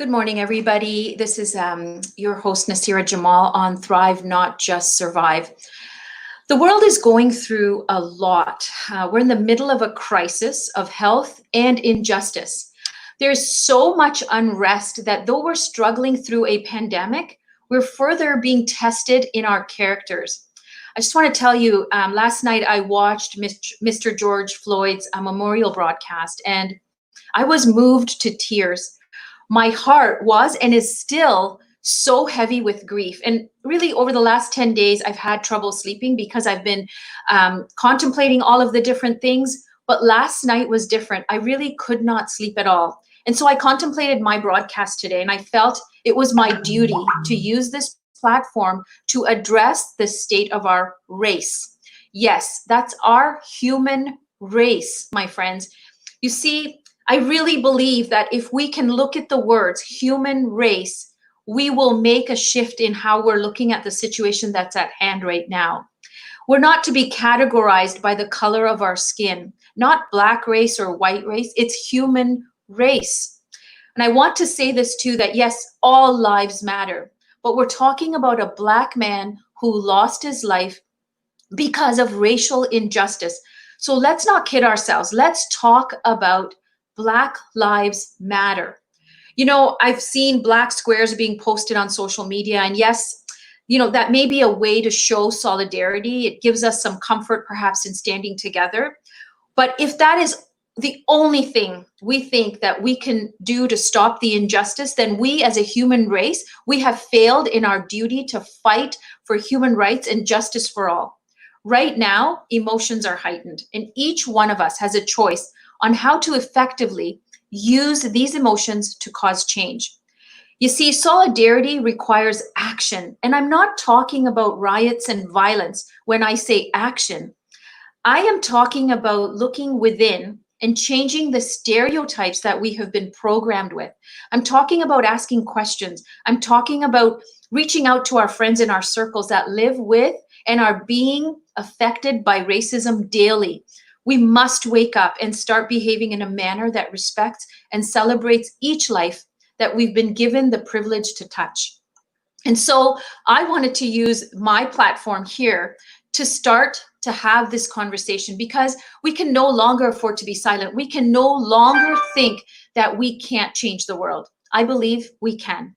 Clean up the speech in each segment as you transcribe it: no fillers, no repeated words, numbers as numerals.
Good morning, everybody. This is your host, Nasira Jamal, on Thrive, Not Just Survive. The world is going through a lot. We're in the middle of a crisis of health and injustice. There's so much unrest that though we're struggling through a pandemic, we're further being tested in our characters. I just want to tell you, last night I watched Mr. George Floyd's memorial broadcast, and I was moved to tears. My heart was and is still so heavy with grief. And really, over the last 10 days, I've had trouble sleeping because I've been contemplating all of the different things. But last night was different. I really could not sleep at all. And so I contemplated my broadcast today, and I felt it was my duty to use this platform to address the state of our race. Yes, that's our human race, my friends. You see, I really believe that if we can look at the words human race, we will make a shift in how we're looking at the situation that's at hand right now. We're not to be categorized by the color of our skin, not black race or white race, it's human race. And I want to say this too, that yes, all lives matter, but we're talking about a black man who lost his life because of racial injustice. So let's not kid ourselves. Let's talk about Black Lives Matter. You know, I've seen black squares being posted on social media, and yes, you know, that may be a way to show solidarity. It gives us some comfort perhaps in standing together. But if that is the only thing we think that we can do to stop the injustice, then we as a human race, we have failed in our duty to fight for human rights and justice for all. Right now, emotions are heightened, and each one of us has a choice on how to effectively use these emotions to cause change. You see, solidarity requires action, and I'm not talking about riots and violence when I say action. I am talking about looking within and changing the stereotypes that we have been programmed with. I'm talking about asking questions. I'm talking about reaching out to our friends in our circles that live with and are being affected by racism daily. We must wake up and start behaving in a manner that respects and celebrates each life that we've been given the privilege to touch. And so I wanted to use my platform here to start to have this conversation, because we can no longer afford to be silent. We can no longer think that we can't change the world. I believe we can.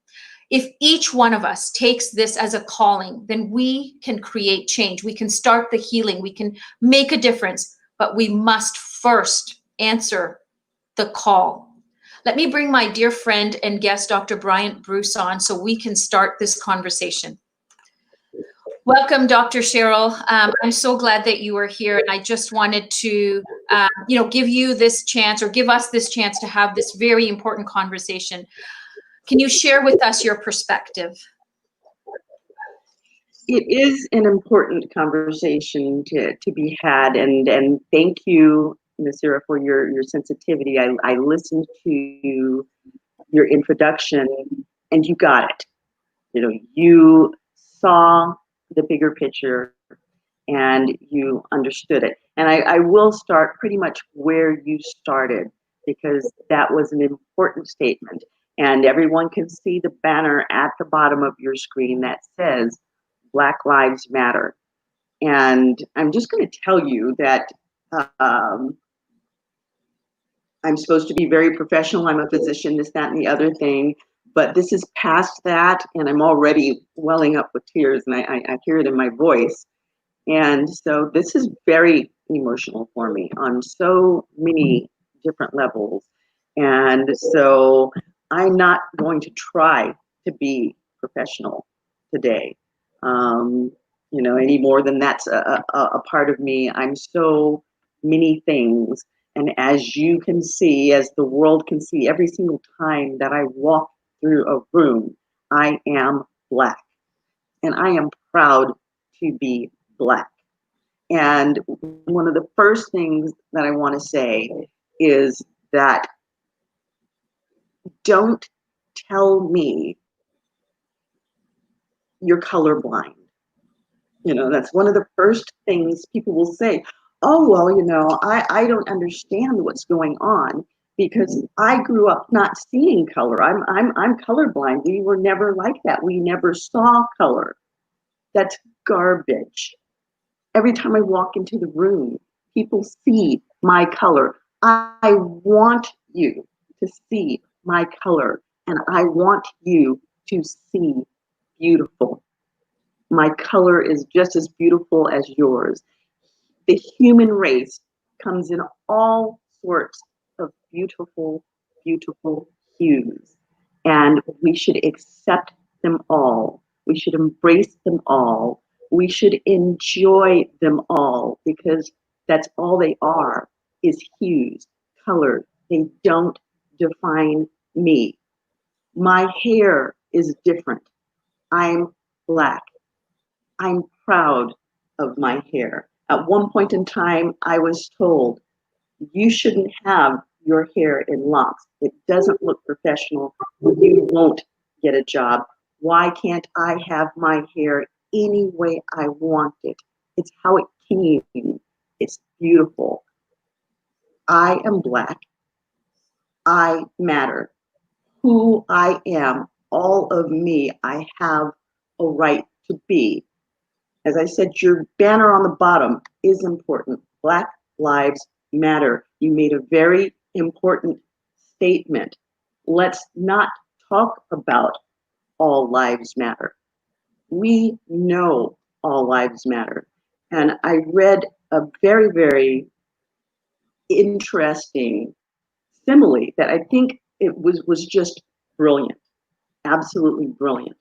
If each one of us takes this as a calling, then we can create change. We can start the healing. We can make a difference. But we must first answer the call. Let me bring my dear friend and guest, Dr. Bryant Bruce, on so we can start this conversation. Welcome, Dr. Cheryl. I'm so glad that you are here, and I just wanted to, give you this chance, or give us this chance to have this very important conversation. Can you share with us your perspective? It is an important conversation to be had, and thank you, Nasira, for your sensitivity. I listened to your introduction, and you got it. You know, you saw the bigger picture, and you understood it. And I will start pretty much where you started, because that was an important statement. And everyone can see the banner at the bottom of your screen that says Black Lives Matter. And I'm just going to tell you that I'm supposed to be very professional. I'm a physician, this, that, and the other thing. But this is past that, and I'm already welling up with tears, and I hear it in my voice. And so this is very emotional for me on so many different levels. And so I'm not going to try to be professional today, any more than that's a part of me. I'm so many things. And as you can see, as the world can see, every single time that I walk through a room, I am Black. And I am proud to be Black. And one of the first things that I want to say is that don't tell me you're colorblind. That's one of the first things people will say. Oh, well, I don't understand what's going on. because I grew up not seeing color. I'm colorblind. We were never like that. We never saw color. That's garbage. Every time I walk into the room, people see my color. I want you to see my color, and I want you to see beautiful. My color is just as beautiful as yours. The human race comes in all sorts of beautiful, beautiful hues, and we should accept them all. We should embrace them all. We should enjoy them all, because that's all they are, is hues, color. They don't define me. My hair is different. I'm Black. I'm proud of my hair. At one point in time, I was told, you shouldn't have your hair in locks. It doesn't look professional. You won't get a job. Why can't I have my hair any way I want it? It's how it came. It's beautiful. I am Black. I matter. Who I am, all of me, I have a right to be. As I said, your banner on the bottom is important. Black Lives Matter. You made a very important statement. Let's not talk about all lives matter. We know all lives matter. And I read a very, very interesting simile that I think it was just brilliant, absolutely brilliant.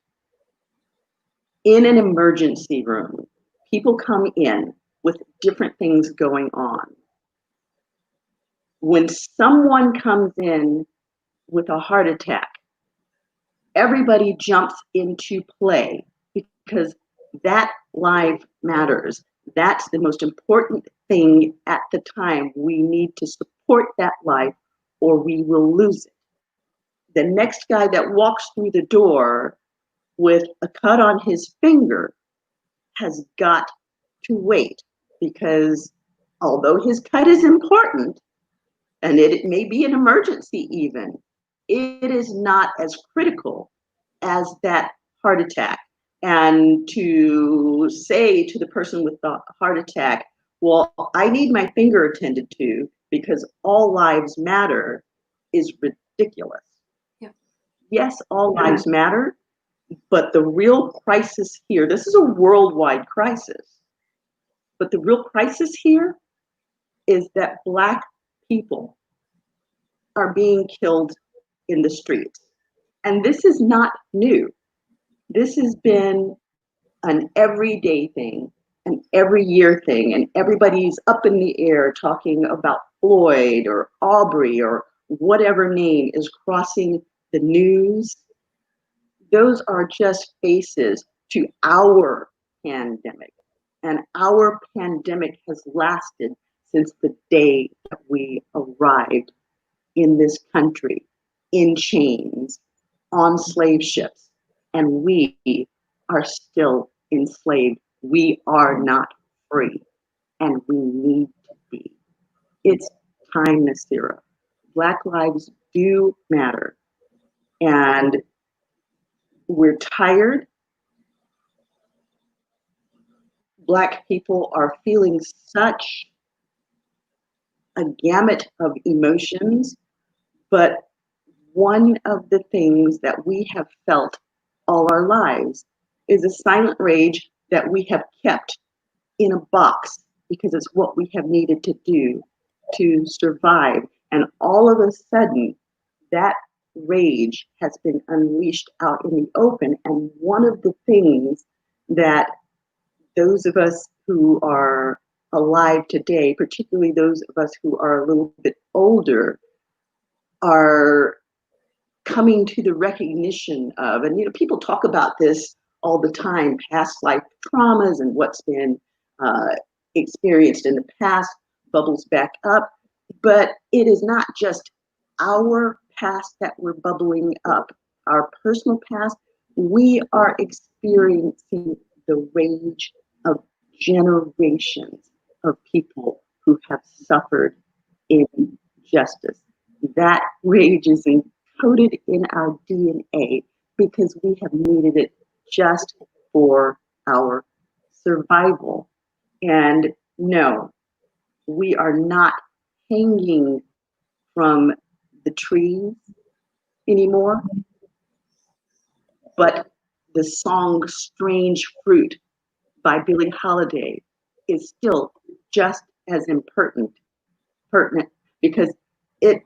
In an emergency room, people come in with different things going on. When someone comes in with a heart attack, everybody jumps into play because that life matters. That's the most important thing at the time. We need to support that life or we will lose it. The next guy that walks through the door with a cut on his finger has got to wait, because although his cut is important, and it may be an emergency even, it is not as critical as that heart attack. And to say to the person with the heart attack, well, I need my finger attended to because all lives matter, is ridiculous. Yeah. Yes, all lives matter, but the real crisis here, this is a worldwide crisis, but the real crisis here is that Black people are being killed in the streets. And this is not new. This has been an everyday thing, an every year thing, and everybody's up in the air talking about Floyd or Aubrey or whatever name is crossing the news. Those are just faces to our pandemic. And our pandemic has lasted since the day that we arrived in this country in chains on slave ships. And we are still enslaved. We are not free. And we need to be. It's time, Nasira. Black lives do matter. And we're tired. Black people are feeling such a gamut of emotions, but one of the things that we have felt all our lives is a silent rage that we have kept in a box because it's what we have needed to do to survive. And all of a sudden, that rage has been unleashed out in the open. And one of the things that those of us who are alive today, particularly those of us who are a little bit older, are coming to the recognition of, and people talk about this all the time, past life traumas and what's been experienced in the past bubbles back up, but it is not just our past that we're bubbling up, our personal past. We are experiencing the rage of generations of people who have suffered injustice. That rage is encoded in our DNA because we have needed it just for our survival. And no, we are not hanging from the trees anymore, but the song Strange Fruit by Billie Holiday is still just as pertinent because it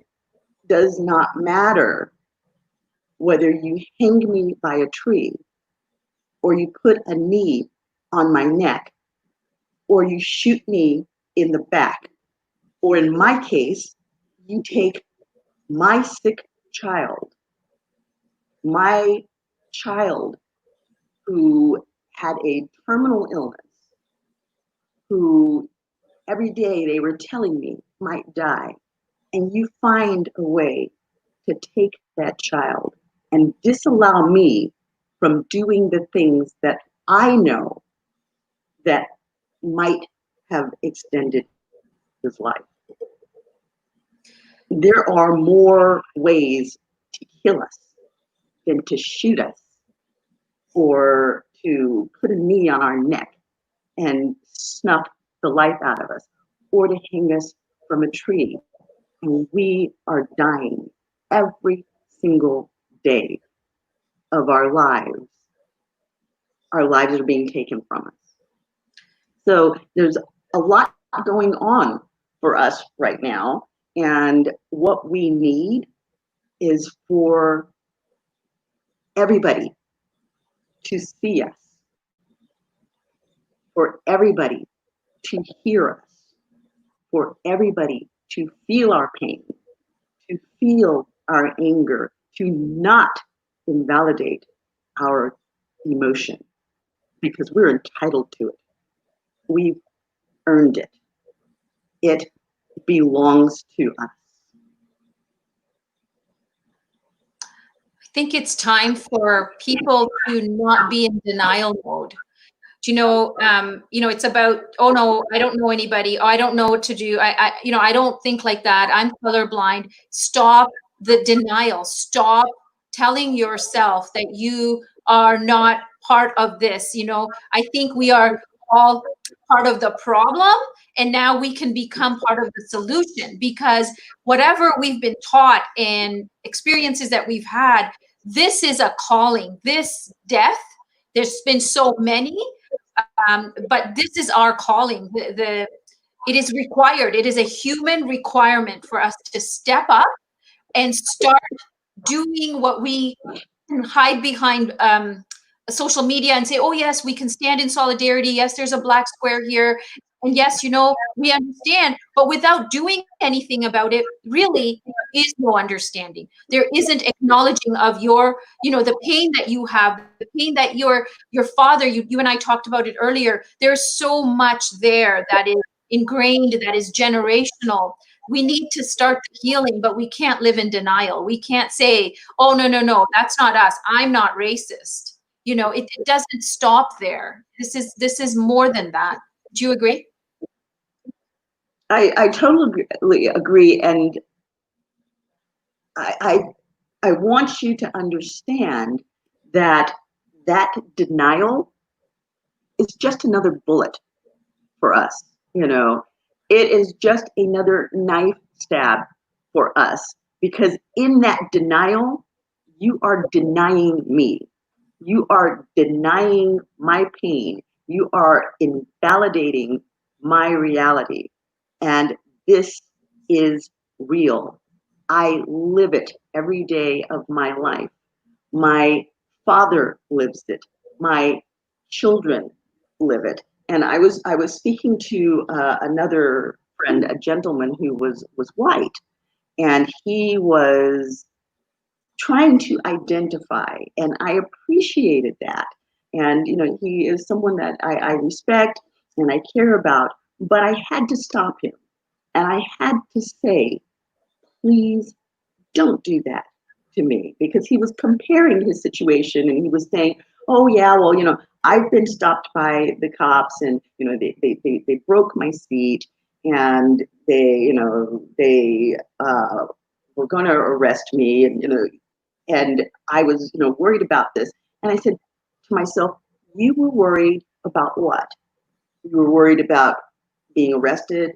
does not matter whether you hang me by a tree or you put a knee on my neck or you shoot me in the back, or in my case, you take my sick child, my child who had a terminal illness, who every day they were telling me might die, and you find a way to take that child and disallow me from doing the things that I know that might have extended his life. There are more ways to kill us than to shoot us or to put a knee on our neck and snuff the life out of us or to hang us from a tree. And we are dying every single day of our lives. Our lives are being taken from us. So there's a lot going on for us right now. And what we need is for everybody to see us, for everybody to hear us, for everybody to feel our pain, to feel our anger, to not invalidate our emotion because we're entitled to it. We've earned it. It belongs to us. I think it's time for people to not be in denial mode. It's about, oh no, I don't know anybody. Oh, I don't know what to do. I don't think like that. I'm colorblind. Stop the denial. Stop telling yourself that you are not part of this. I think we are all part of the problem, and now we can become part of the solution, because whatever we've been taught and experiences that we've had, this is a calling. This death, there's been so many, but this is our calling. It is required. It is a human requirement for us to step up and start doing what we can hide behind social media and say, oh yes, we can stand in solidarity. Yes, there's a black square here. And yes, we understand, but without doing anything about it, really is no understanding. There isn't acknowledging of your, the pain that you have, the pain that your father, you and I talked about it earlier. There's so much there that is ingrained, that is generational. We need to start the healing, but we can't live in denial. We can't say, oh, no, that's not us. I'm not racist. It doesn't stop there. This is more than that. Do you agree? I totally agree. And I want you to understand that denial is just another bullet for us. It is just another knife stab for us, because in that denial, you are denying me. You are denying my pain. You are invalidating my reality. And this is real. I live it every day of my life. My father lives it. My children live it. And I was speaking to another friend, a gentleman who was white, and he was trying to identify, and I appreciated that. And he is someone that I respect and I care about, but I had to stop him and I had to say, please don't do that to me, because he was comparing his situation and he was saying, oh yeah, well, I've been stopped by the cops and they broke my seat and they were going to arrest me, and and I was, worried about this. And I said to myself, you were worried about what? You were worried about being arrested,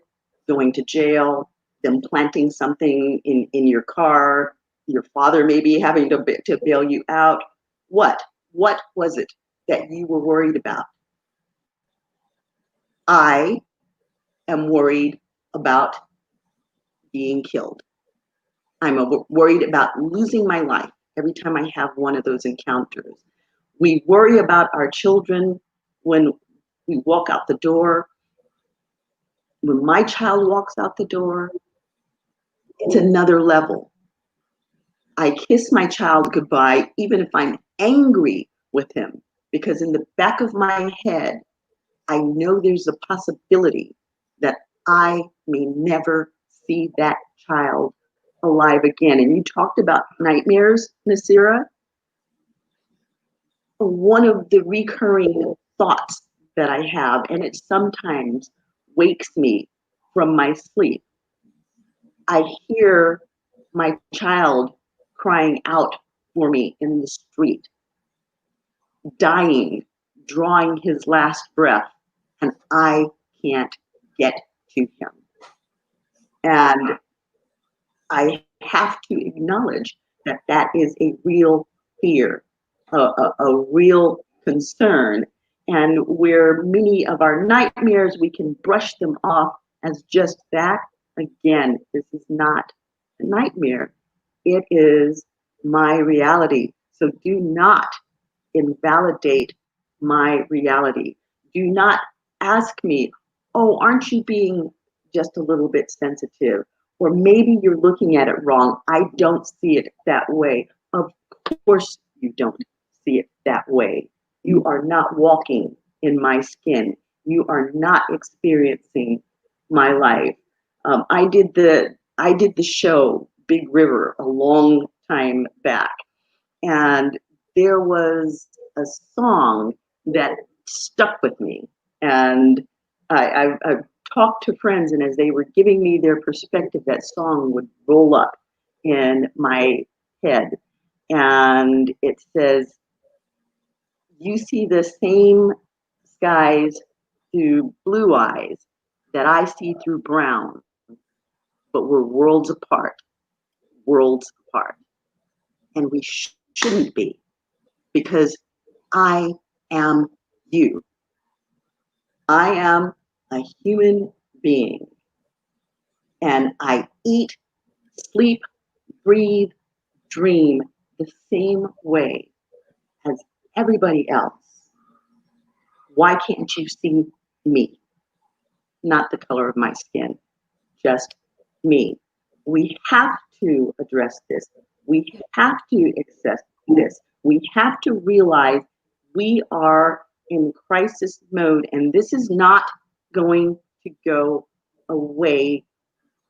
going to jail, them planting something in your car, your father maybe having to bail you out. What? What was it that you were worried about? I am worried about being killed. I'm worried about losing my life every time I have one of those encounters. We worry about our children when we walk out the door. When my child walks out the door, it's another level. I kiss my child goodbye, even if I'm angry with him, because in the back of my head, I know there's a possibility that I may never see that child alive again. And you talked about nightmares, Nasira. One of the recurring thoughts that I have, and it sometimes wakes me from my sleep, I hear my child crying out for me in the street, dying, drawing his last breath, and I can't get to him. And I have to acknowledge that that is a real fear, a real concern. And where many of our nightmares, we can brush them off as just that. Again, this is not a nightmare. It is my reality. So do not invalidate my reality. Do not ask me, oh, aren't you being just a little bit sensitive? Or maybe you're looking at it wrong. I don't see it that way. Of course you don't see it that way. You are not walking in my skin. You are not experiencing my life. I did the show Big River a long time back, and there was a song that stuck with me, and I've talked to friends, and as they were giving me their perspective, that song would roll up in my head, and it says, "You see the same skies through blue eyes that I see through brown, but we're worlds apart, worlds apart, and we shouldn't be, because I am you. I am a human being, and I eat, sleep, breathe, dream the same way as everybody else. Why can't you see me? Not the color of my skin, just me." We have to address this. We have to accept this. We have to realize we are in crisis mode, and this is not going to go away.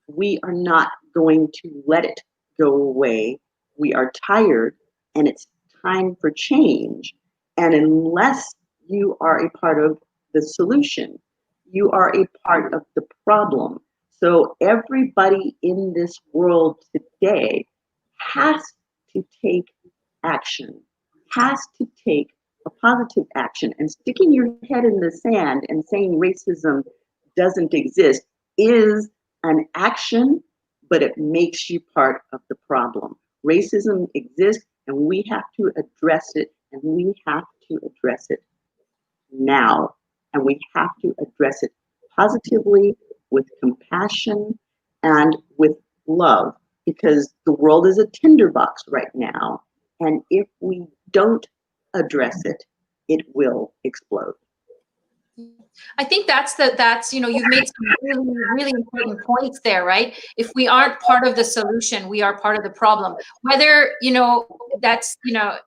We are not going to let it go away. We are tired, and it's time for change. And unless you are a part of the solution, you are a part of the problem. So everybody in this world today has to take action, has to take a positive action. And sticking your head in the sand and saying racism doesn't exist is an action, but it makes you part of the problem. Racism exists, and we have to address it, and we have to address it now. And we have to address it positively, with compassion, and with love, because the world is a tinderbox right now. And if we don't address it, it will explode. I think that's you've made some really, really important points there, right? If we aren't part of the solution, we are part of the problem. Whether, that's,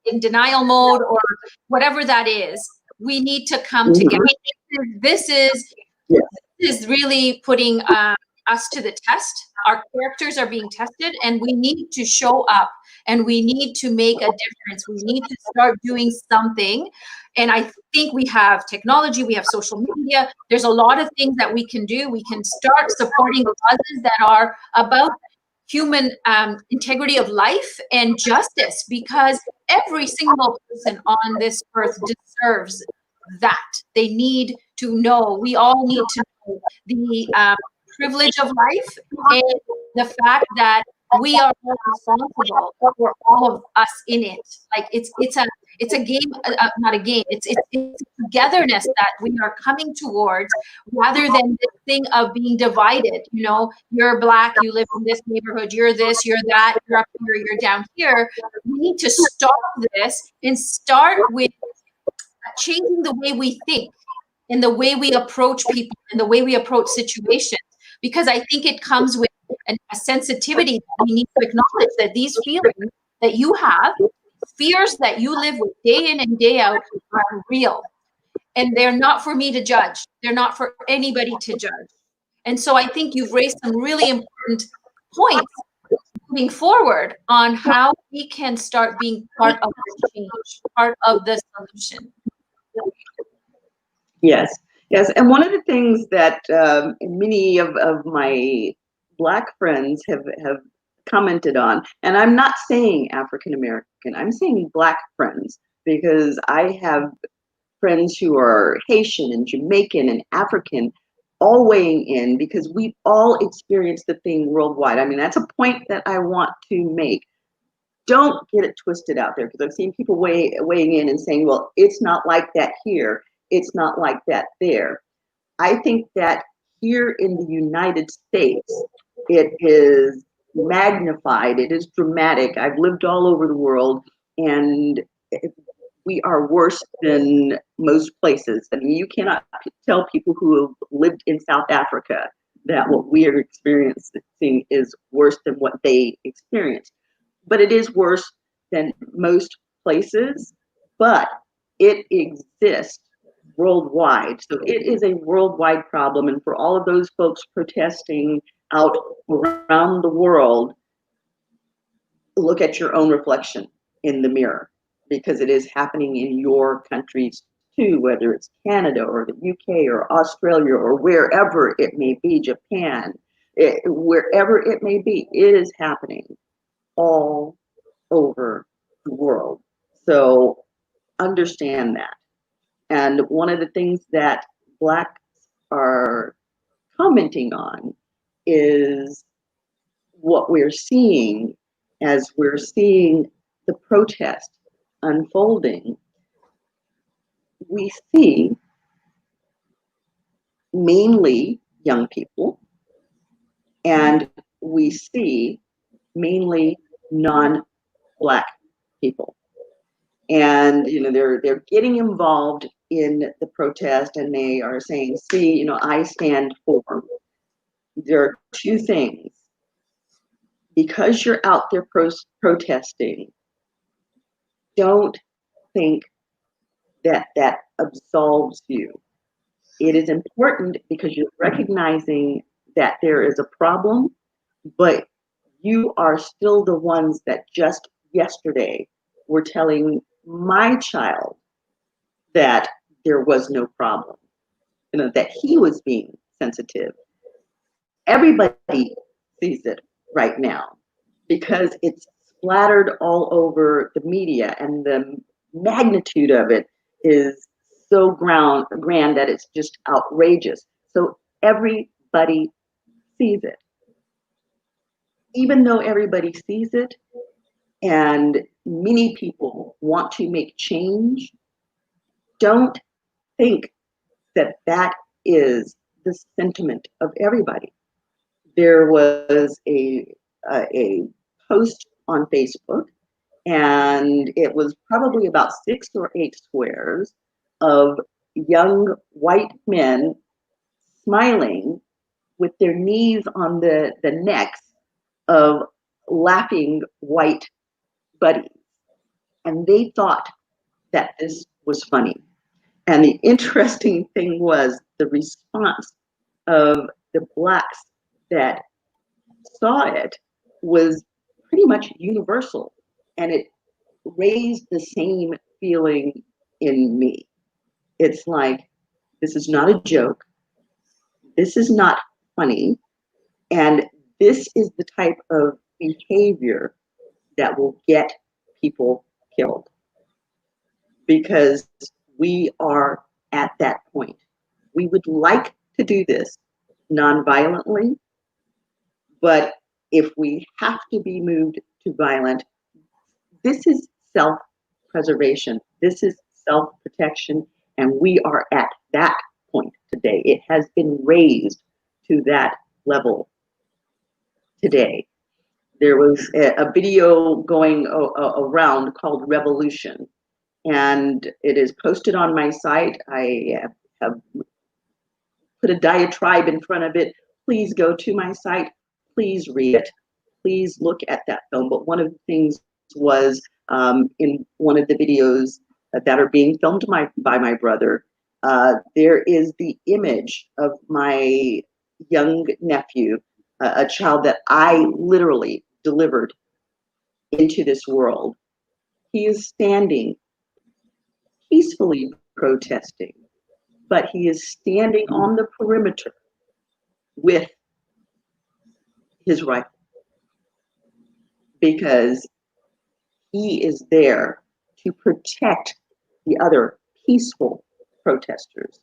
in denial mode or whatever that is, we need to come together. This is really putting us to the test. Our characters are being tested, and we need to show up, and we need to make a difference. We need to start doing something. And I think we have technology, we have social media. There's a lot of things that we can do. We can start supporting causes that are about human integrity of life and justice, because every single person on this earth deserves that. They need to know, we all need to know the privilege of life and the fact that we are all responsible for all of us in it. Like it's a game, not a game. It's togetherness that we are coming towards, rather than this thing of being divided. You know, you're Black, you live in this neighborhood, you're this, you're that, you're up here, you're down here. We need to stop this and start with changing the way we think and the way we approach people and the way we approach situations. Because I think it comes with a sensitivity that we need to acknowledge that these feelings that you have, fears that you live with day in and day out, are real. And they're not for me to judge. They're not for anybody to judge. And so I think you've raised some really important points moving forward on how we can start being part of the change, part of the solution. Yes, yes. And one of the things that many of my Black friends have commented on, and I'm not saying African American, I'm saying Black friends, because I have friends who are Haitian and Jamaican and African, all weighing in, because we've all experienced the thing worldwide. I mean, that's a point that I want to make. Don't get it twisted out there, because I've seen people weighing in and saying, well, it's not like that here, it's not like that there. I think that here in the United States, it is magnified, it is dramatic. I've lived all over the world, and we are worse than most places. I mean, you cannot tell people who have lived in South Africa that what we are experiencing is worse than what they experienced. But it is worse than most places, but it exists worldwide. So it is a worldwide problem. And for all of those folks protesting out around the world, look at your own reflection in the mirror, because it is happening in your countries too, whether it's Canada or the UK or Australia or wherever it may be, Japan, wherever it may be, it is happening all over the world. So understand that. And one of the things that Blacks are commenting on is what we're seeing as we're seeing the protest unfolding. We see mainly young people, and we see mainly non-Black people. And they're getting involved in the protest, and they are saying, see, I stand for. There are two things. Because you're out there protesting, don't think that that absolves you. It is important because you're recognizing that there is a problem, but you are still the ones that just yesterday were telling my child that there was no problem, that he was being sensitive. Everybody sees it right now because it's splattered all over the media, and the magnitude of it is so grand that it's just outrageous. So everybody sees it. Even though everybody sees it, and many people want to make change, don't think that that is the sentiment of everybody. There was a post on Facebook, and it was probably about 6 or 8 squares of young white men smiling with their knees on the necks of laughing white buddies. And they thought that this was funny. And the interesting thing was the response of the Blacks that saw it was pretty much universal, and it raised the same feeling in me. It's like, this is not a joke, this is not funny, and This is the type of behavior that will get people killed, because we are at that point. We would like to do this non-violently, but if we have to be moved to violent, this is self-preservation. This is self-protection, and we are at that point today. It has been raised to that level today. There was a video going around called Revolution, and it is posted on my site. I have put a diatribe in front of it. Please go to my site. Please read it. Please look at that film. But one of the things was in one of the videos that are being filmed by my brother, there is the image of my young nephew, a child that I literally delivered into this world. He is standing peacefully protesting, but he is standing on the perimeter with his rifle, because he is there to protect the other peaceful protesters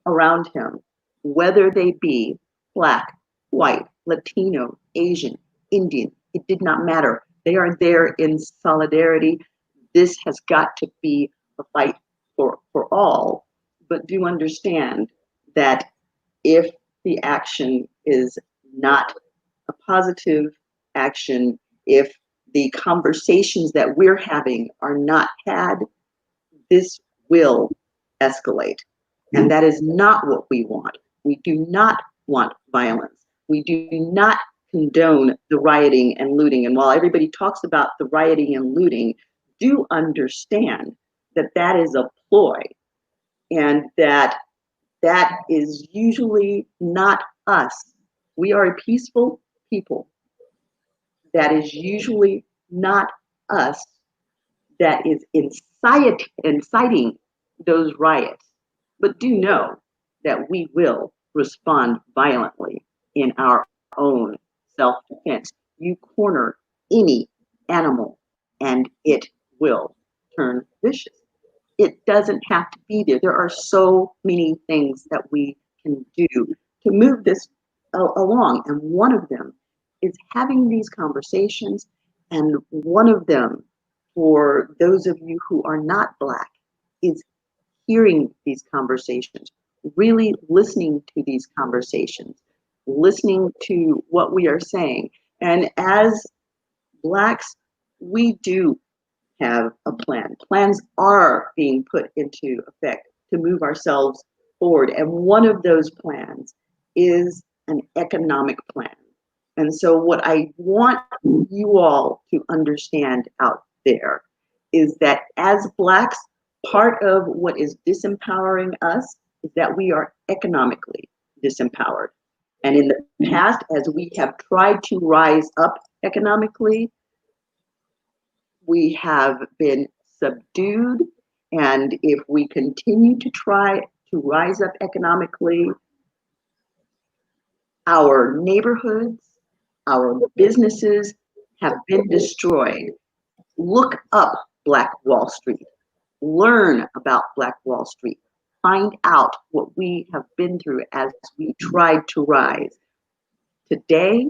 around him, whether they be Black, white, Latino, Asian, Indian. It did not matter. They are there in solidarity. This has got to be a fight for all. But do understand that if the action is not a positive action, if the conversations that we're having are not had, this will escalate. And that is not what we want. We do not want violence. We do not condone the rioting and looting. And while everybody talks about the rioting and looting, do understand that that is a ploy, and that is usually not us. We are a peaceful people. That is usually not us that is inciting those riots. But do know that we will respond violently in our own self-defense. You corner any animal and it will turn vicious. It doesn't have to be there. There are so many things that we can do to move this along. And one of them is having these conversations. And one of them, for those of you who are not Black, is hearing these conversations, really listening to these conversations, listening to what we are saying. And as Blacks, we do have a plan. Plans are being put into effect to move ourselves forward. And one of those plans is an economic plan. And so what I want you all to understand out there is that as Blacks, part of what is disempowering us is that we are economically disempowered. And in the past, as we have tried to rise up economically, we have been subdued. And if we continue to try to rise up economically, our neighborhoods, our businesses have been destroyed. Look up Black Wall Street. Learn about Black Wall Street. Find out what we have been through as we tried to rise. Today,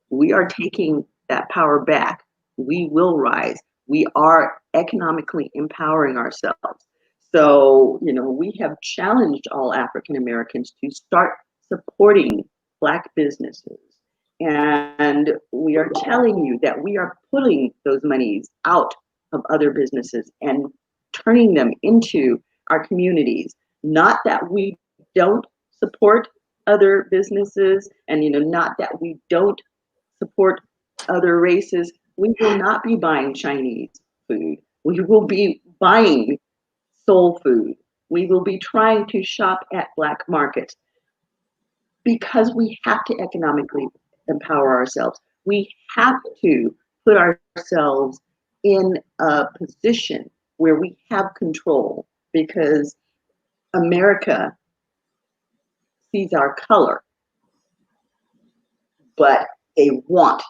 we are taking that power back. We will rise. We are economically empowering ourselves. So, we have challenged all African Americans to start supporting Black businesses. And we are telling you that we are pulling those monies out of other businesses and turning them into our communities. Not that we don't support other businesses, and not that we don't support other races. We will not be buying Chinese food. We will be buying soul food. We will be trying to shop at Black markets, because we have to economically empower ourselves. We have to put ourselves in a position where we have control, because America sees our color, but They want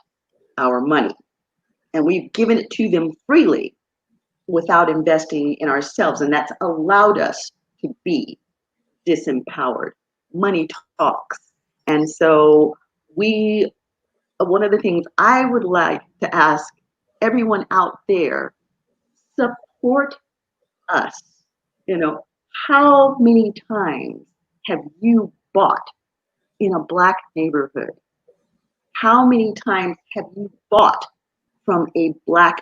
our money, and we've given it to them freely without investing in ourselves, and that's allowed us to be disempowered. Money talks. And so one of the things I would like to ask everyone out there, support us. You know, how many times have you bought in a Black neighborhood? How many times have you bought from a Black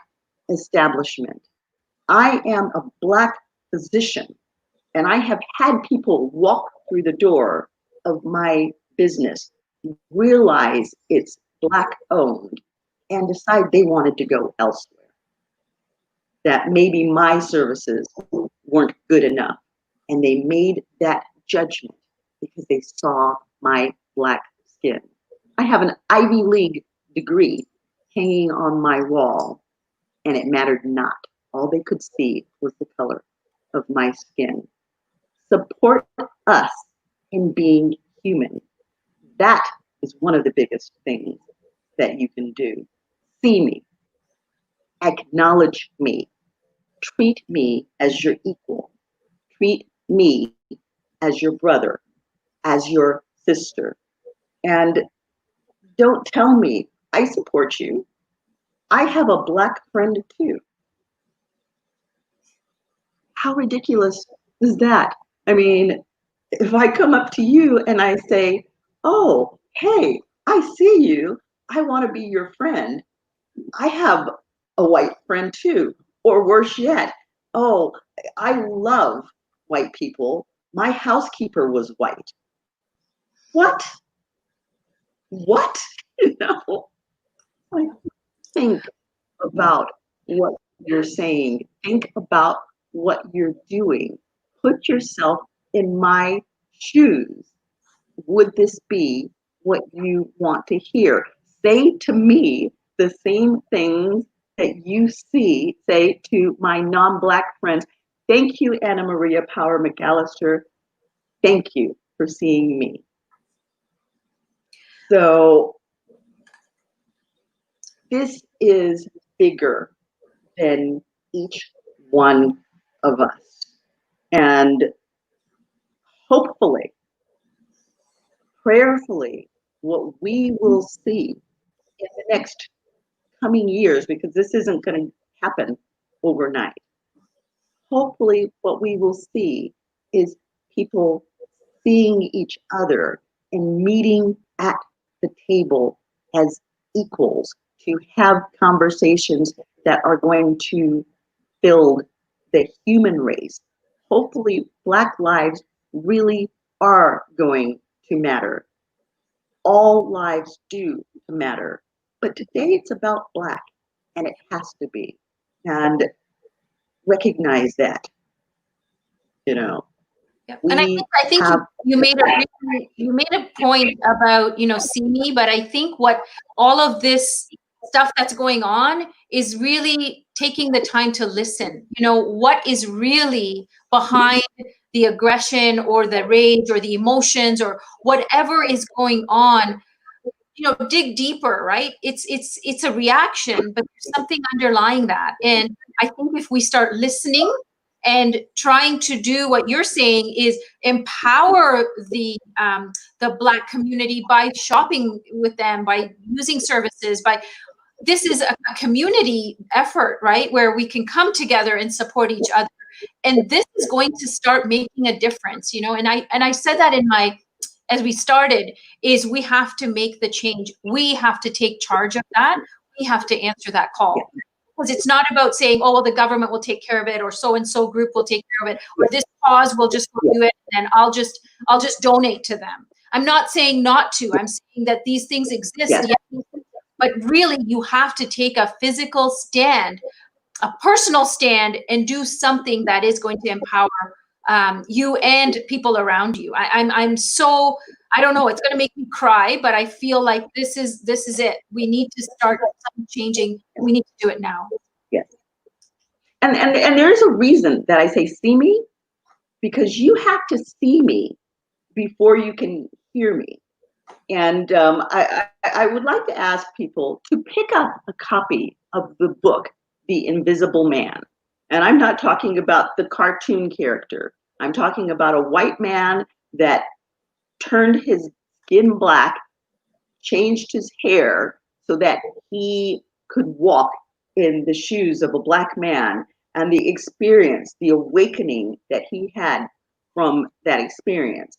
establishment? I am a Black physician, and I have had people walk through the door of my business, realize it's Black owned, and decide they wanted to go elsewhere. That maybe my services weren't good enough. And they made that judgment because they saw my Black skin. I have an Ivy League degree hanging on my wall, and it mattered not. All they could see was the color of my skin. Support us in being human. That is one of the biggest things that you can do. See me, acknowledge me, treat me as your equal, treat me as your brother, as your sister. And don't tell me I support you. I have a Black friend too. How ridiculous is that? I mean, if I come up to you and I say, oh, hey, I see you. I want to be your friend. I have a white friend too. Or worse yet, oh, I love white people. My housekeeper was white. What? What? You know, like, think about what you're saying. Think about what you're doing. Put yourself in my shoes. Would this be what you want to hear? Say to me the same things that you say to my non-Black friends. Thank you, Anna Maria Power McAllister. Thank you for seeing me. So this is bigger than each one of us. And hopefully, prayerfully, what we will see in the next coming years, because this isn't going to happen overnight. Hopefully, what we will see is people seeing each other and meeting at the table as equals to have conversations that are going to build the human race. Hopefully, Black lives really are going to matter. All lives do matter. But today it's about Black, and it has to be. And recognize that, you know. Yep. And I think you made a point about, see me, but I think what all of this stuff that's going on is really taking the time to listen. What is really behind the aggression or the rage or the emotions or whatever is going on. Dig deeper, right? It's a reaction, but there's something underlying that. And I think if we start listening and trying to do what you're saying is empower the Black community by shopping with them, by using services, this is a community effort, right? Where we can come together and support each other. And this is going to start making a difference, and I said that as we started, is we have to make the change. We have to take charge of that. We have to answer that call. Because it's not about saying, oh, well, the government will take care of it, or so-and-so group will take care of it, or this cause will just do it, and I'll just donate to them. I'm not saying not to. I'm saying that these things exist, yes, but really you have to take a physical stand, a personal stand, and do something that is going to empower you and people around you. I'm so, I don't know, it's going to make me cry, but I feel like this is it. We need to start changing, and we need to do it now. Yes. And there's a reason that I say see me, because you have to see me before you can hear me. And I would like to ask people to pick up a copy of the book, The Invisible Man. And I'm not talking about the cartoon character. I'm talking about a white man that turned his skin black, changed his hair so that he could walk in the shoes of a black man, and the experience, the awakening that he had from that experience.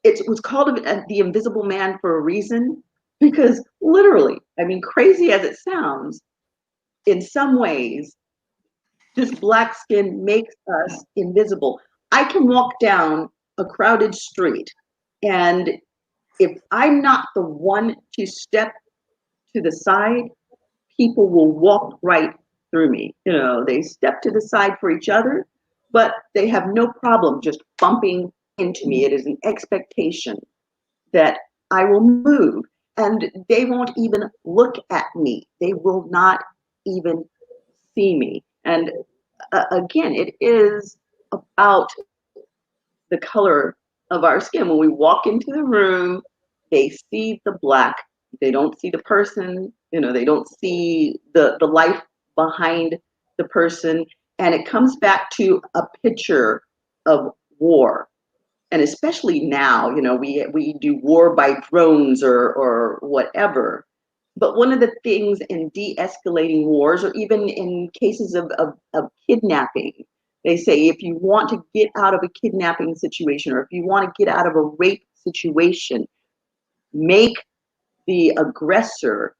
It was called The Invisible Man for a reason, because literally, I mean, crazy as it sounds, in some ways, this black skin makes us invisible. I can walk down a crowded street, and if I'm not the one to step to the side, people will walk right through me. You know, they step to the side for each other, but they have no problem just bumping into me. It is an expectation that I will move, and they won't even look at me. They will not even see me. And again, it is about the color of our skin. When we walk into the room, they see the black. They don't see the person. You know, they don't see the life behind the person. And it comes back to a picture of war. And especially now, you know, we do war by drones or whatever. But one of the things in de-escalating wars, or even in cases of kidnapping, they say if you want to get out of a kidnapping situation, or if you want to get out of a rape situation, make the aggressor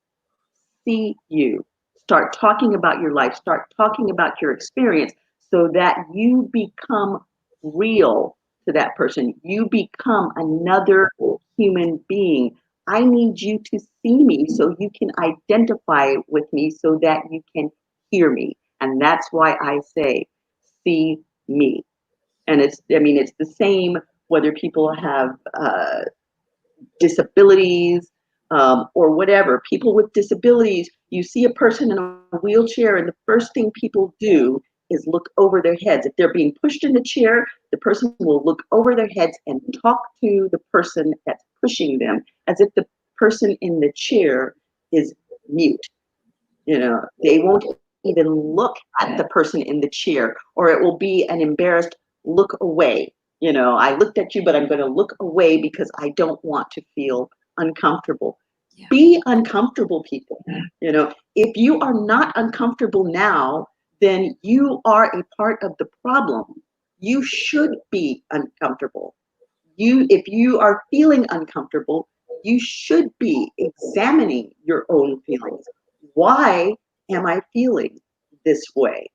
see you. Start talking about your life, start talking about your experience, so that you become real to that person. You become another human being. I need you to see me so you can identify with me, so that you can hear me. And that's why I say, see me. And I mean, it's the same whether people have disabilities, or whatever. People with disabilities, you see a person in a wheelchair, and the first thing people do is look over their heads. If they're being pushed in the chair, the person will look over their heads and talk to the person that's pushing them, as if the person in the chair is mute. You know, they won't even look at the person in the chair, or it will be an embarrassed look away. You know, I looked at you, but I'm going to look away because I don't want to feel uncomfortable. Yeah. Be uncomfortable, people. You know, if you are not uncomfortable now, then you are a part of the problem. You should be uncomfortable. If you are feeling uncomfortable, you should be examining your own feelings. Why am I feeling this way?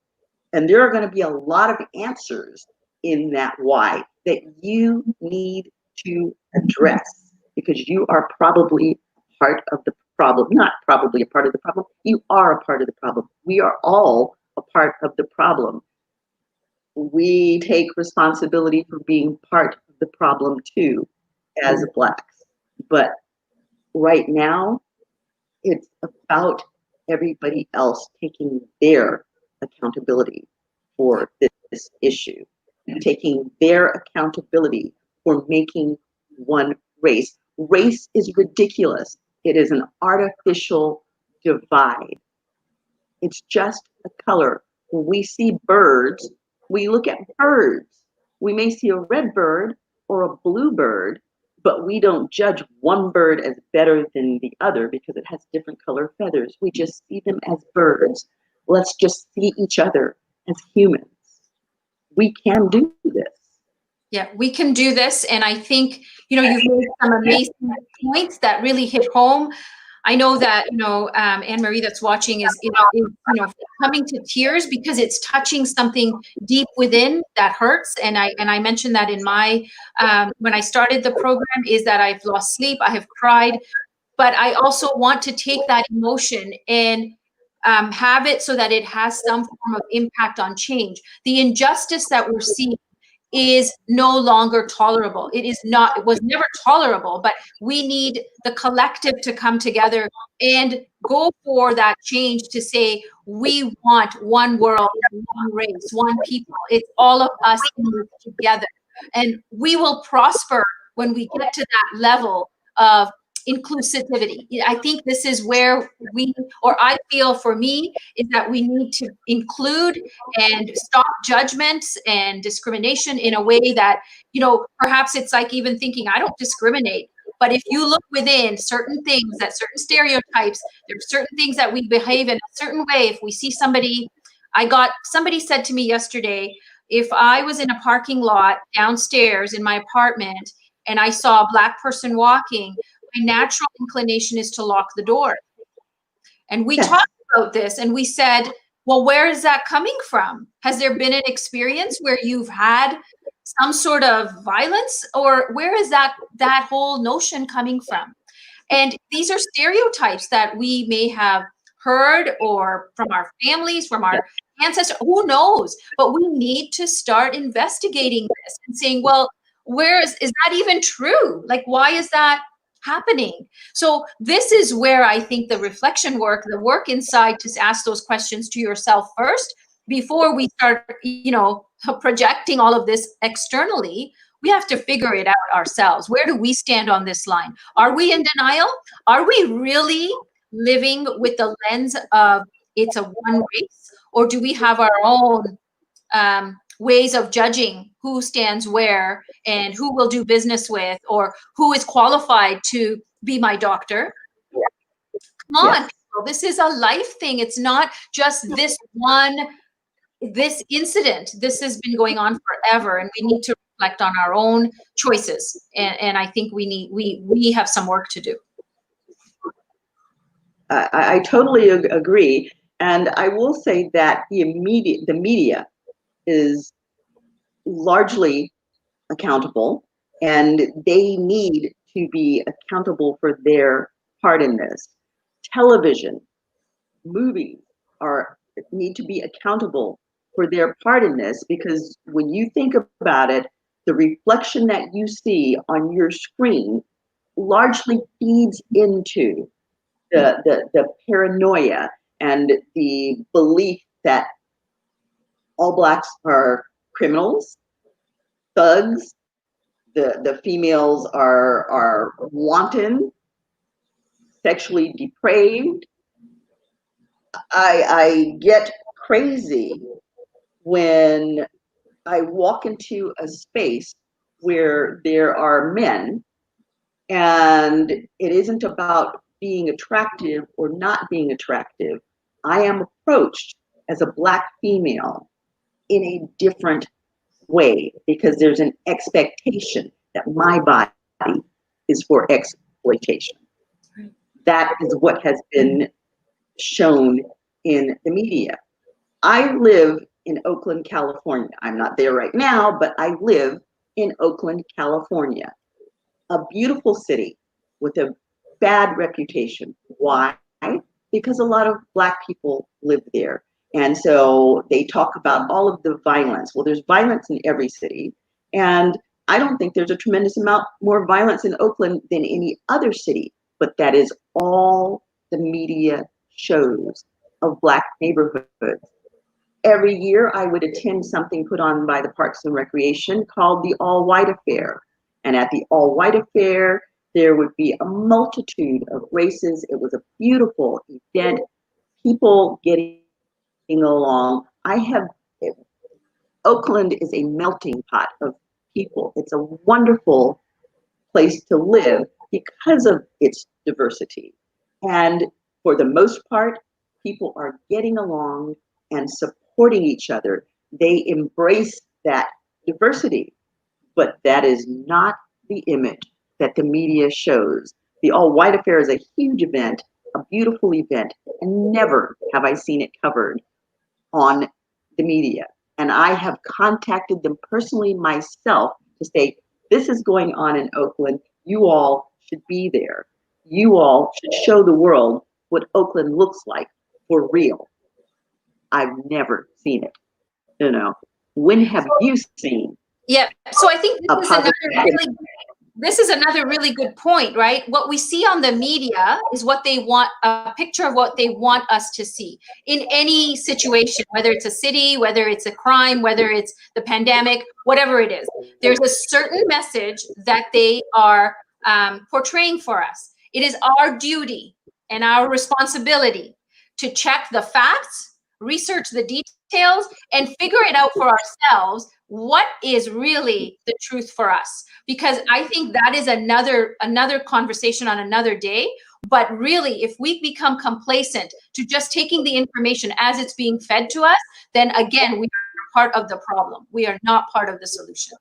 And there are going to be a lot of answers in that why that you need to address, because you are probably part of the problem. Not probably a part of the problem, you are a part of the problem. We are all a part of the problem. We take responsibility for being part of the problem too, as Blacks. But right now, it's about everybody else taking their accountability for this issue, taking their accountability for making one race. Race is ridiculous. It is an artificial divide. It's just a color. When we see birds, we look at birds. We may see a red bird or a blue bird, but we don't judge one bird as better than the other because it has different color feathers. We just see them as birds. Let's just see each other as humans. We can do this. Yeah, we can do this. And I think, you know, you've made some amazing points that really hit home. I know that, you know, Anne Marie that's watching is, you know, coming to tears because it's touching something deep within that hurts. And I mentioned that in my, when I started the program, is that I've lost sleep, I have cried, but I also want to take that emotion and have it so that it has some form of impact on change. The injustice that we're seeing is no longer tolerable. It was never tolerable, but we need the collective to come together and go for that change to say, we want one world, one race, one people. It's all of us in this together. And we will prosper when we get to that level of inclusivity. I think this is where I feel for me, is that we need to include and stop judgments and discrimination in a way that, perhaps it's like even thinking, I don't discriminate. But if you look within certain things, that certain stereotypes, there are certain things that we behave in a certain way. If we see somebody said to me yesterday, if I was in a parking lot downstairs in my apartment and I saw a Black person walking, my natural inclination is to lock the door. And we talked about this and we said, well, where is that coming from? Has there been an experience where you've had some sort of violence, or where is that whole notion coming from? And these are stereotypes that we may have heard, or from our families, from our ancestors, who knows? But we need to start investigating this and saying, well, where is that even true? Like, why is that happening? So this is where I think the reflection work, the work inside, to ask those questions to yourself first before we start, projecting all of this externally. We have to figure it out ourselves. Where do we stand on this line? Are we in denial? Are we really living with the lens of it's a one race, or do we have our own ways of judging who stands where and who will do business with, or who is qualified to be my doctor? Come on, people, this is a life thing. It's not just this incident. This has been going on forever, and we need to reflect on our own choices. And I think we have some work to do. I totally agree. And I will say that the media is largely accountable, and they need to be accountable for their part in this. Television, movies need to be accountable for their part in this, because when you think about it, the reflection that you see on your screen largely feeds into the paranoia and the belief that all Blacks are criminals, thugs, the females are wanton, sexually depraved. I get crazy when I walk into a space where there are men, and it isn't about being attractive or not being attractive. I am approached as a Black female in a different way, because there's an expectation that my body is for exploitation. That is what has been shown in the media. I live in Oakland, California. I'm not there right now, but I live in Oakland, California, a beautiful city with a bad reputation. Why? Because a lot of Black people live there. And so they talk about all of the violence. Well, there's violence in every city. And I don't think there's a tremendous amount more violence in Oakland than any other city, but that is all the media shows of Black neighborhoods. Every year I would attend something put on by the Parks and Recreation called the All White Affair. And at the All White Affair, there would be a multitude of races. It was a beautiful event, people getting along. Oakland is a melting pot of people. It's a wonderful place to live because of its diversity. And for the most part, people are getting along and supporting each other. They embrace that diversity, but that is not the image that the media shows. The All White Affair is a huge event, a beautiful event, and never have I seen it covered on the media. And I have contacted them personally myself to say, this is going on in Oakland. You all should be there. You all should show the world what Oakland looks like for real. I've never seen it. When have you seen? Yeah. So I think this is another really good point, right? What we see on the media is what they want, a picture of what they want us to see in any situation, whether it's a city, whether it's a crime, whether it's the pandemic, whatever it is. There's a certain message that they are portraying for us. It is our duty and our responsibility to check the facts, research the details, and figure it out for ourselves what is really the truth for us. Because I think that is another conversation on another day. But really, if we become complacent to just taking the information as it's being fed to us, then again, we are part of the problem. We are not part of the solution.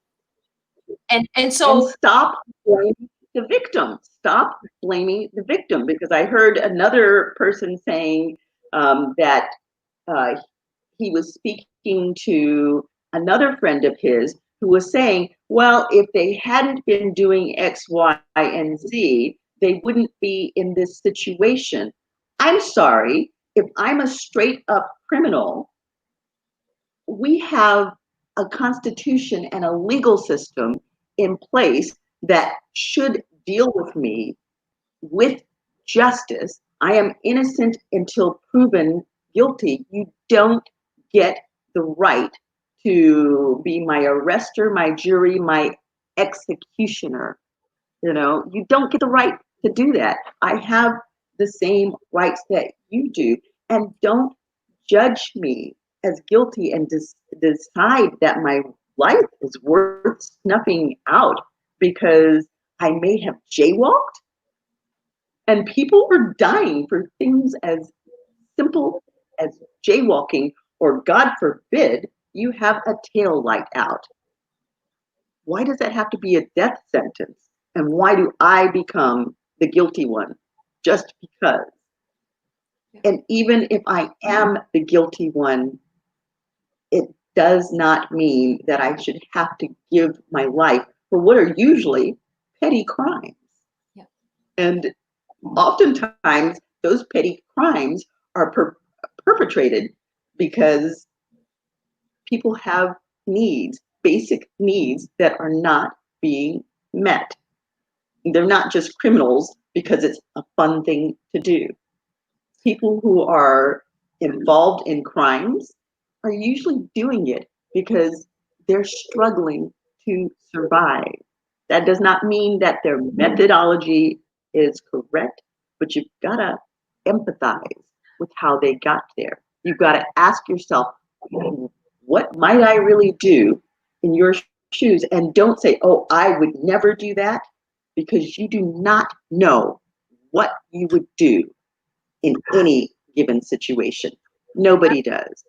And so stop blaming the victim. Stop blaming the victim, because I heard another person saying that he was speaking to another friend of his who was saying, well, if they hadn't been doing X, Y, and Z, they wouldn't be in this situation. I'm sorry, if I'm a straight up criminal, we have a constitution and a legal system in place that should deal with me with justice. I am innocent until proven guilty. You don't get the right to be my arrestor, my jury, my executioner. You know, you don't get the right to do that. I have the same rights that you do. And don't judge me as guilty and decide that my life is worth snuffing out because I may have jaywalked. And people were dying for things as simple as jaywalking, or God forbid, you have a tail light out. Why does that have to be a death sentence? And why do I become the guilty one just because? And even if I am the guilty one, it does not mean that I should have to give my life for what are usually petty crimes. Yeah. And oftentimes those petty crimes are perpetrated because people have needs, basic needs that are not being met. They're not just criminals because it's a fun thing to do. People who are involved in crimes are usually doing it because they're struggling to survive. That does not mean that their methodology is correct, but you've got to empathize with how they got there. You've got to ask yourself, what might I really do in your shoes? And don't say, oh, I would never do that, because you do not know what you would do in any given situation. Nobody does.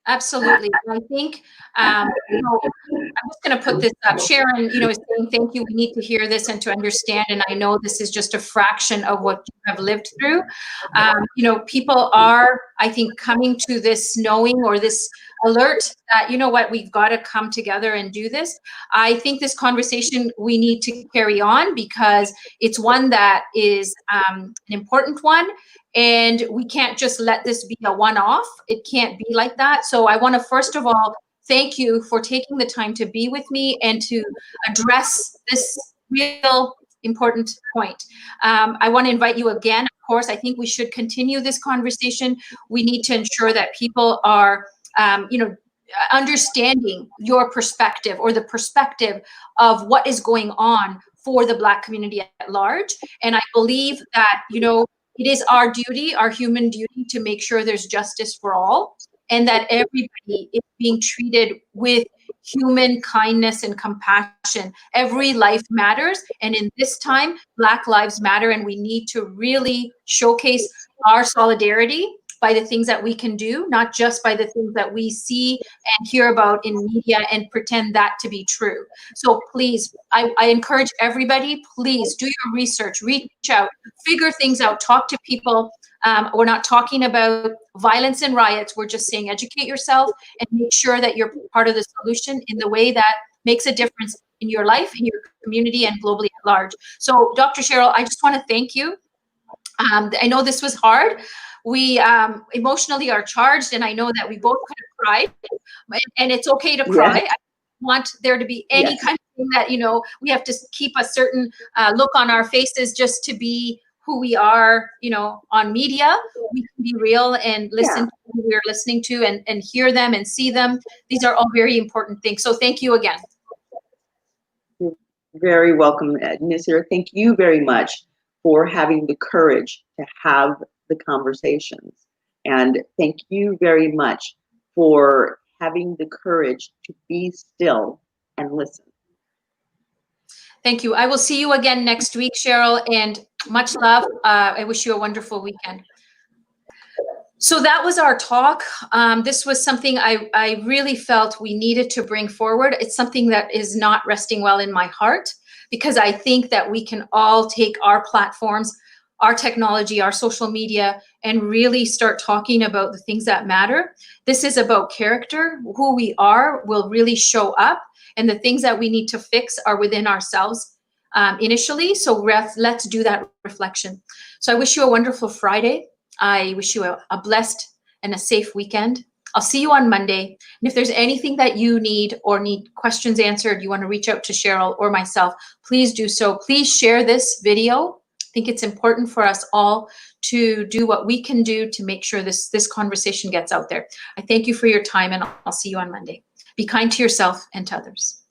Absolutely. I think, I'm just going to put this up. Sharon, is saying, thank you. We need to hear this and to understand. And I know this is just a fraction of what you have lived through. People are, I think, coming to this knowing or this alert that, we've got to come together and do this. I think this conversation we need to carry on because it's one that is an important one. And we can't just let this be a one-off. It can't be like that. So I want to, first of all, thank you for taking the time to be with me and to address this real important point. I want to invite you again. Of course, I think we should continue this conversation. We need to ensure that people are, understanding your perspective or the perspective of what is going on for the Black community at large. And I believe that, it is our duty, our human duty, to make sure there's justice for all and that everybody is being treated with human kindness and compassion. Every life matters. And in this time, Black lives matter. And we need to really showcase our solidarity by the things that we can do, not just by the things that we see and hear about in media and pretend that to be true. So please, I encourage everybody, please do your research, reach out, figure things out, talk to people. We're not talking about violence and riots. We're just saying educate yourself and make sure that you're part of the solution in the way that makes a difference in your life, in your community, and globally at large. So Dr. Cheryl, I just want to thank you. I know this was hard. We emotionally are charged, and I know that we both could have cried, and it's okay to cry. Yes. I want there to be any kind of thing that, we have to keep a certain look on our faces just to be who we are, on media. We can be real and listen to who we're listening to and hear them and see them. These are all very important things. So thank you again. Very welcome, Nasira. Thank you very much for having the courage to have the conversations. And thank you very much for having the courage to be still and listen. Thank you. I will see you again next week, Cheryl, and much love. I wish you a wonderful weekend. So that was our talk. This was something I really felt we needed to bring forward. It's something that is not resting well in my heart, because I think that we can all take our platforms, our technology, our social media, and really start talking about the things that matter. This is about character. Who we are will really show up, and the things that we need to fix are within ourselves initially. So let's do that reflection. So I wish you a wonderful Friday. I wish you a blessed and a safe weekend. I'll see you on Monday. And if there's anything that you need or need questions answered, you want to reach out to Cheryl or myself, please do so. Please share this video. I think it's important for us all to do what we can do to make sure this conversation gets out there. I thank you for your time, and I'll see you on Monday. Be kind to yourself and to others.